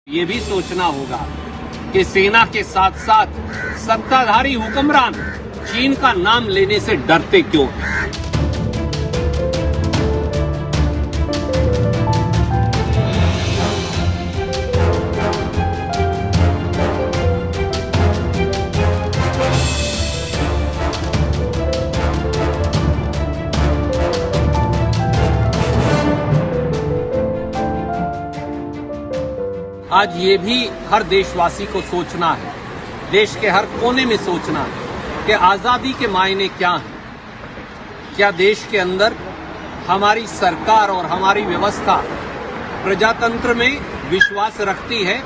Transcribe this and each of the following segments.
ये भी सोचना होगा कि सेना के साथ साथ सत्ताधारी हुक्मरान चीन का नाम लेने से डरते क्यों हैं। आज ये भी हर देशवासी को सोचना है, देश के हर कोने में सोचना है कि आजादी के मायने क्या हैं। क्या देश के अंदर हमारी सरकार और हमारी व्यवस्था प्रजातंत्र में विश्वास रखती है,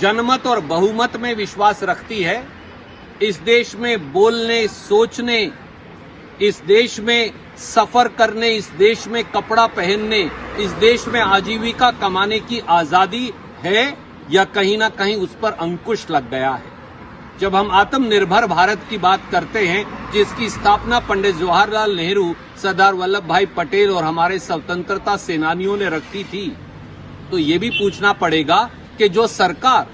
जनमत और बहुमत में विश्वास रखती है। इस देश में बोलने, सोचने, इस देश में सफर करने, इस देश में कपड़ा पहनने, इस देश में आजीविका कमाने की आजादी है या कहीं ना कहीं उस पर अंकुश लग गया है। जब हम आत्मनिर्भर भारत की बात करते हैं, जिसकी स्थापना पंडित जवाहरलाल नेहरू, सरदार वल्लभ भाई पटेल और हमारे स्वतंत्रता सेनानियों ने रखी थी, तो ये भी पूछना पड़ेगा कि जो सरकार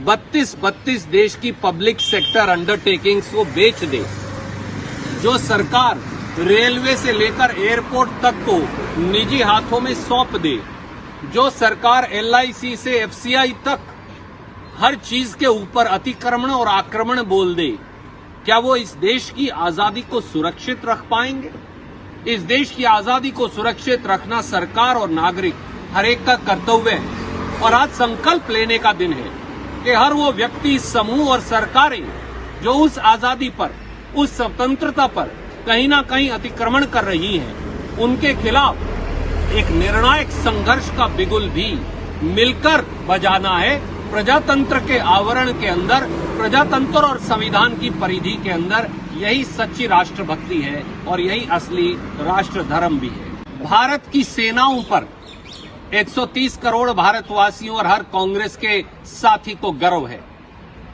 32 देश की पब्लिक सेक्टर अंडरटेकिंग्स को बेच दे, जो सरकार रेलवे से लेकर एयरपोर्ट तक को निजी हाथों में सौंप दे, जो सरकार LIC से FCI तक हर चीज के ऊपर अतिक्रमण और आक्रमण बोल दे, क्या वो इस देश की आजादी को सुरक्षित रख पाएंगे? इस देश की आजादी को सुरक्षित रखना सरकार और नागरिक हर एक का कर्तव्य है। और आज संकल्प लेने का दिन है कि हर वो व्यक्ति, समूह और सरकारें जो उस आजादी पर, उस स्वतंत्रता पर कहीं ना कहीं अतिक्रमण कर रही हैं, उनके खिलाफ एक निर्णायक संघर्ष का बिगुल भी मिलकर बजाना है। प्रजातंत्र के आवरण के अंदर, प्रजातंत्र और संविधान की परिधि के अंदर यही सच्ची राष्ट्रभक्ति है और यही असली राष्ट्र धर्म भी है। भारत की सेनाओं पर 130 करोड़ भारतवासियों और हर कांग्रेस के साथी को गर्व है।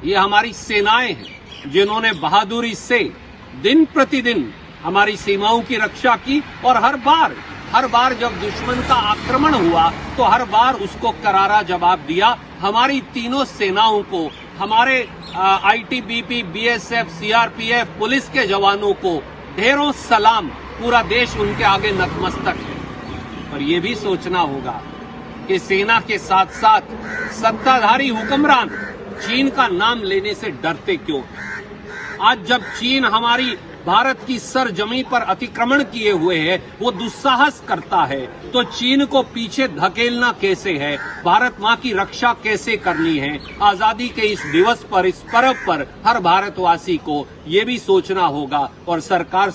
ये हमारी सेनाएं हैं जिन्होंने बहादुरी से दिन प्रतिदिन हमारी सीमाओं की रक्षा की और हर बार जब दुश्मन का आक्रमण हुआ तो हर बार उसको करारा जवाब दिया। हमारी तीनों सेनाओं को, हमारे ITBP, BSF, CRPF, पुलिस के जवानों को ढेरों सलाम। पूरा देश उनके आगे नतमस्तक है। और ये भी सोचना होगा कि सेना के साथ साथ सत्ताधारी हुक्मरान चीन का नाम लेने से डरते क्यों हैं। आज जब चीन हमारी भारत की सरजमी पर अतिक्रमण किए हुए है, वो दुस्साहस करता है, तो चीन को पीछे धकेलना कैसे है, भारत माँ की रक्षा कैसे करनी है। आजादी के इस दिवस पर, इस पर्व पर हर भारतवासी को ये भी सोचना होगा और सरकार